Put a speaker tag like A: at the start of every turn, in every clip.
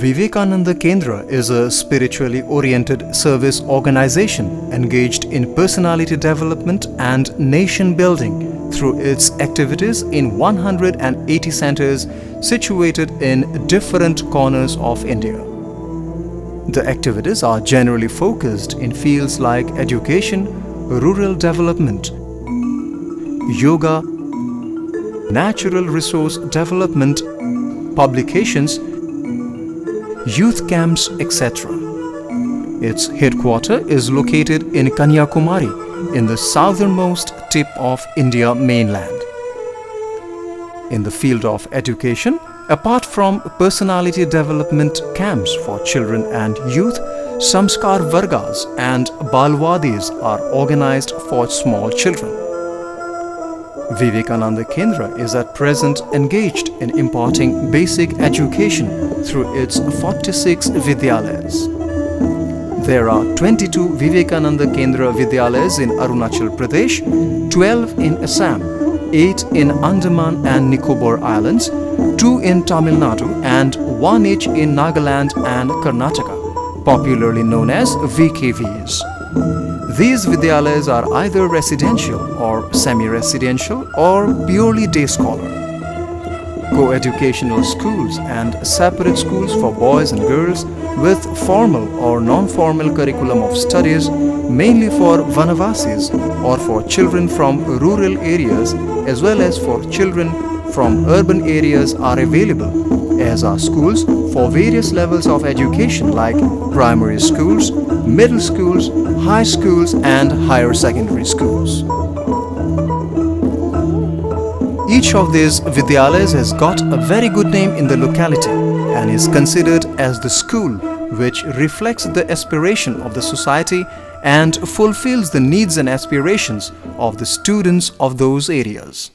A: Vivekananda Kendra is a spiritually oriented service organization engaged in personality development and nation building through its activities in 180 centers situated in different corners of India. The activities are generally focused in fields like education, rural development, yoga, natural resource development, publications, youth camps, etc. Its headquarters is located in Kanyakumari, in the southernmost tip of India mainland. In the field of education, apart from personality development camps for children and youth, Samskar Vargas and Balwadis are organized for small children. Vivekananda Kendra is at present engaged in imparting basic education through its 46 Vidyalayas. There are 22 Vivekananda Kendra Vidyalayas in Arunachal Pradesh, 12 in Assam, 8 in Andaman and Nicobar Islands, 2 in Tamil Nadu and 1 each in Nagaland and Karnataka, popularly known as VKVs. These Vidyalayas are either residential or semi-residential or purely day scholar. Co-educational schools and separate schools for boys and girls with formal or non-formal curriculum of studies mainly for Vanavasis or for children from rural areas as well as for children from urban areas are available, as are schools for various levels of education like primary schools, middle schools, high schools and higher secondary schools. Each of these Vidyalayas has got a very good name in the locality and is considered as the school which reflects the aspiration of the society and fulfills the needs and aspirations of the students of those areas.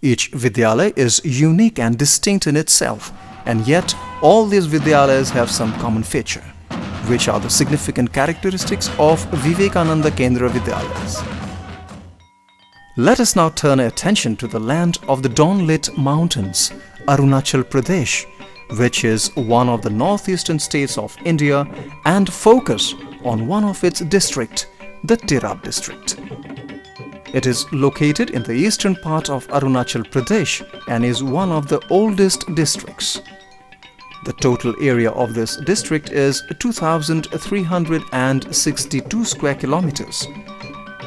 A: Each Vidyalaya is unique and distinct in itself, and yet all these Vidyalayas have some common feature, which are the significant characteristics of Vivekananda Kendra Vidyalayas. Let us now turn our attention to the land of the dawn-lit mountains, Arunachal Pradesh, which is one of the northeastern states of India, and focus on one of its districts, the Tirap district. It is located in the eastern part of Arunachal Pradesh and is one of the oldest districts. The total area of this district is 2,362 square kilometers.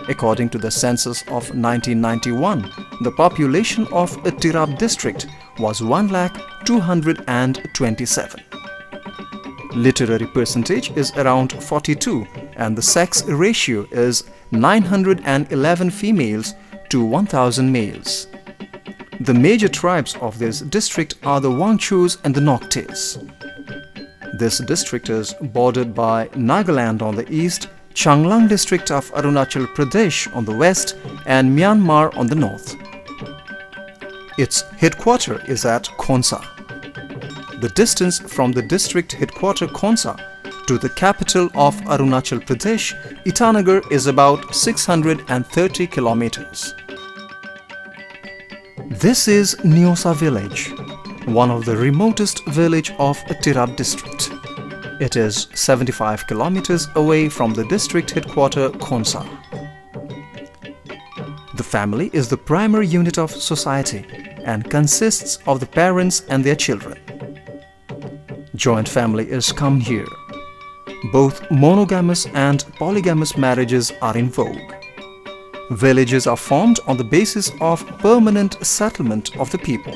A: According to the census of 1991, the population of Tirap district was 1,227,000. Literary percentage is around 42 and the sex ratio is 911 females to 1,000 males. The major tribes of this district are the Wangchus and the Noktes. This district is bordered by Nagaland on the east, Changlang district of Arunachal Pradesh on the west and Myanmar on the north. Its headquarters is at Khonsa. The distance from the district headquarters Khonsa to the capital of Arunachal Pradesh, Itanagar, is about 630 kilometers. This is Niosa village, one of the remotest village of Tirap district. It is 75 kilometers away from the district headquarters Khonsa. The family is the primary unit of society and consists of the parents and their children. Joint family is common here. Both monogamous and polygamous marriages are in vogue. Villages are formed on the basis of permanent settlement of the people.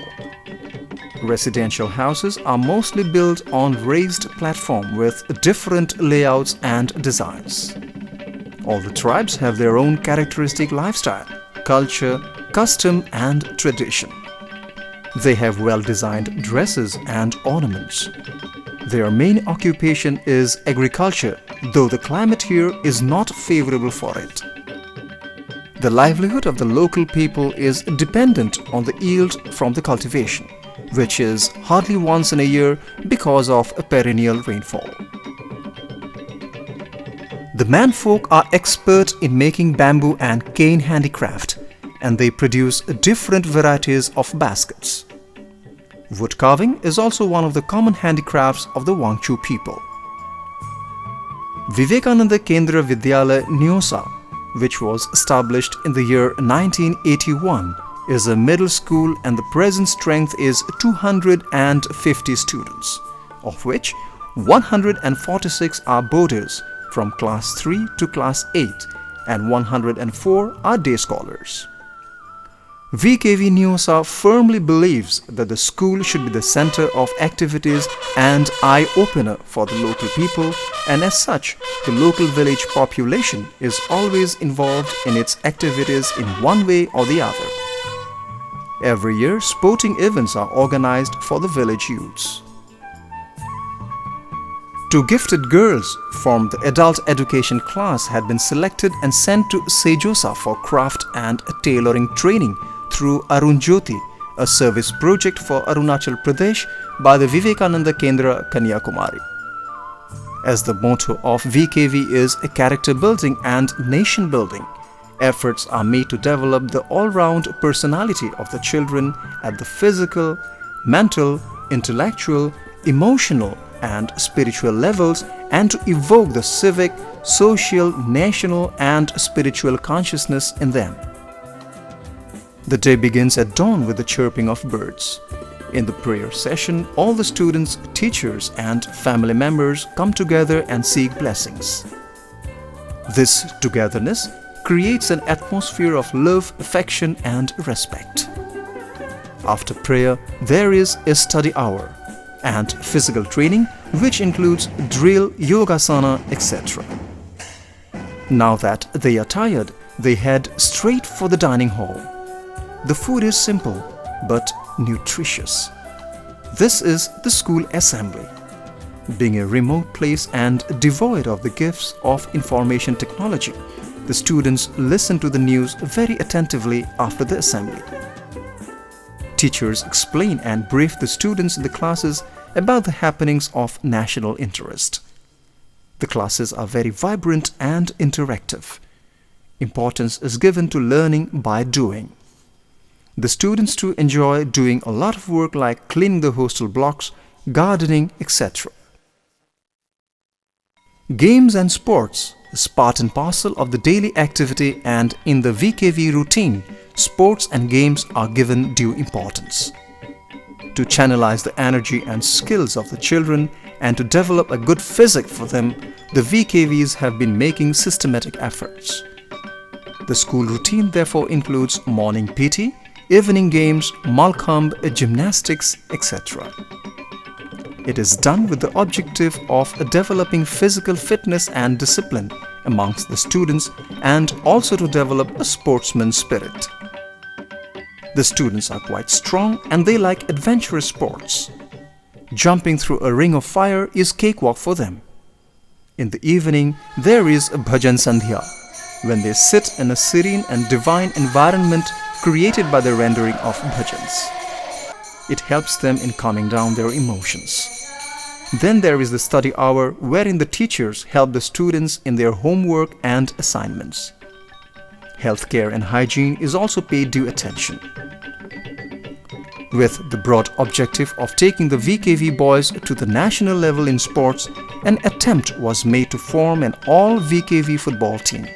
A: Residential houses are mostly built on raised platform with different layouts and designs. All the tribes have their own characteristic lifestyle, culture, custom and tradition. They have well-designed dresses and ornaments. Their main occupation is agriculture, though the climate here is not favorable for it. The livelihood of the local people is dependent on the yield from the cultivation, which is hardly once in a year because of a perennial rainfall. The manfolk are expert in making bamboo and cane handicraft, and they produce different varieties of baskets. Wood carving is also one of the common handicrafts of the Wangchu people. Vivekananda Kendra Vidyalaya Neosa, which was established in the year 1981, is a middle school and the present strength is 250 students, of which 146 are boarders from class 3 to class 8 and 104 are day scholars. VKV Neosa firmly believes that the school should be the center of activities and eye-opener for the local people, and as such, the local village population is always involved in its activities in one way or the other. Every year, sporting events are organized for the village youths. Two gifted girls from the adult education class had been selected and sent to Sejosa for craft and tailoring training through Arun Jyoti, a service project for Arunachal Pradesh by the Vivekananda Kendra, Kanyakumari. As the motto of VKV is character building and nation building, efforts are made to develop the all-round personality of the children at the physical, mental, intellectual, emotional and spiritual levels, and to evoke the civic, social, national and spiritual consciousness in them. The day begins at dawn with the chirping of birds. In the prayer session, all the students, teachers and family members come together and seek blessings. This togetherness creates an atmosphere of love, affection and respect. After prayer, there is a study hour and physical training, which includes drill, yogasana, etc. Now that they are tired, they head straight for the dining hall. The food is simple but nutritious. This is the school assembly. Being a remote place and devoid of the gifts of information technology, the students listen to the news very attentively after the assembly. Teachers explain and brief the students in the classes about the happenings of national interest. The classes are very vibrant and interactive. Importance is given to learning by doing. The students too enjoy doing a lot of work like cleaning the hostel blocks, gardening, etc. Games and sports is part and parcel of the daily activity, and in the VKV routine, sports and games are given due importance. To channelize the energy and skills of the children and to develop a good physique for them, the VKVs have been making systematic efforts. The school routine therefore includes morning PT, evening games, Malkhamb, gymnastics, etc. It is done with the objective of developing physical fitness and discipline amongst the students and also to develop a sportsman's spirit. The students are quite strong and they like adventurous sports. Jumping through a ring of fire is cakewalk for them. In the evening, there is a Bhajan Sandhya, when they sit in a serene and divine environment created by the rendering of bhajans. It helps them in calming down their emotions. Then there is the study hour, wherein the teachers help the students in their homework and assignments. Healthcare and hygiene is also paid due attention. With the broad objective of taking the VKV boys to the national level in sports, an attempt was made to form an all-VKV football team.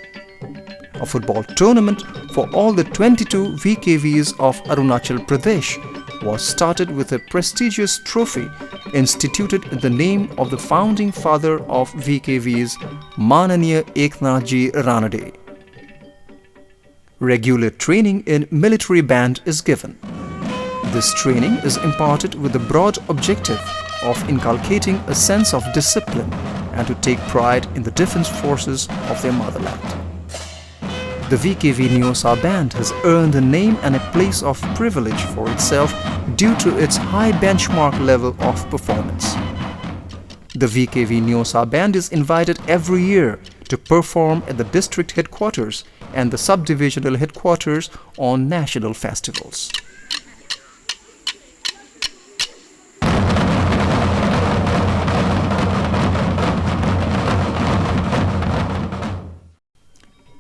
A: A football tournament for all the 22 VKVs of Arunachal Pradesh was started with a prestigious trophy instituted in the name of the founding father of VKVs, Mananiya Eknathji Ranade. Regular training in military band is given. This training is imparted with the broad objective of inculcating a sense of discipline and to take pride in the defense forces of their motherland. The VKV Neosa band has earned a name and a place of privilege for itself due to its high benchmark level of performance. The VKV Neosa band is invited every year to perform at the district headquarters and the subdivisional headquarters on national festivals.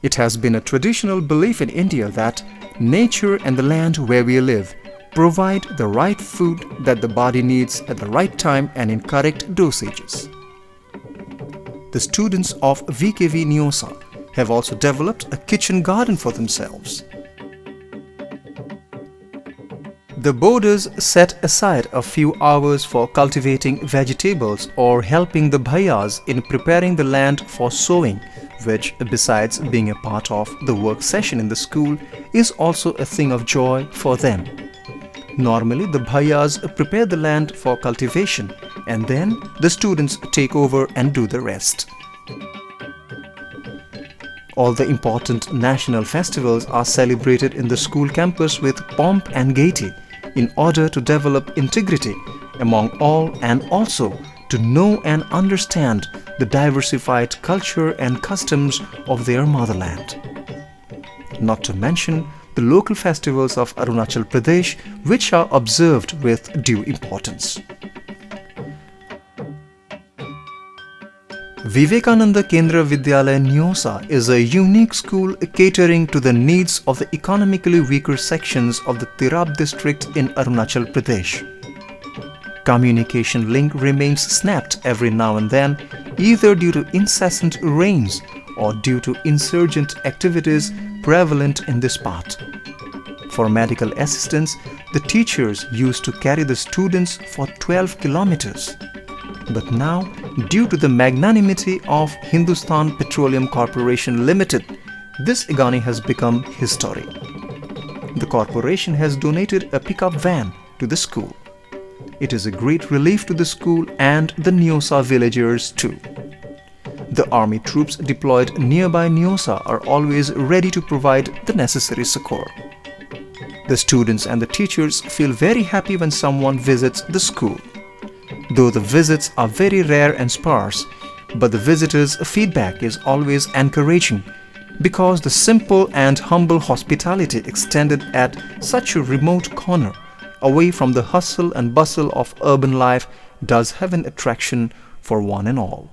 A: It has been a traditional belief in India that nature and the land where we live provide the right food that the body needs at the right time and in correct dosages. The students of VKV Neosa have also developed a kitchen garden for themselves. The boarders set aside a few hours for cultivating vegetables or helping the bhaiyas in preparing the land for sowing, which, besides being a part of the work session in the school, is also a thing of joy for them. Normally, the bhaiyas prepare the land for cultivation and then the students take over and do the rest. All the important national festivals are celebrated in the school campus with pomp and gaiety in order to develop integrity among all and also to know and understand the diversified culture and customs of their motherland. Not to mention the local festivals of Arunachal Pradesh, which are observed with due importance. Vivekananda Kendra Vidyalaya Neosa is a unique school catering to the needs of the economically weaker sections of the Tirap district in Arunachal Pradesh. Communication link remains snapped every now and then, either due to incessant rains or due to insurgent activities prevalent in this part. For medical assistance, the teachers used to carry the students for 12 kilometers. But now, due to the magnanimity of Hindustan Petroleum Corporation Limited, this agony has become history. The corporation has donated a pickup van to the school. It is a great relief to the school and the Neosa villagers too. The army troops deployed nearby Neosa are always ready to provide the necessary succor. The students and the teachers feel very happy when someone visits the school. Though the visits are very rare and sparse, but the visitors' feedback is always encouraging because the simple and humble hospitality extended at such a remote corner away from the hustle and bustle of urban life does have an attraction for one and all.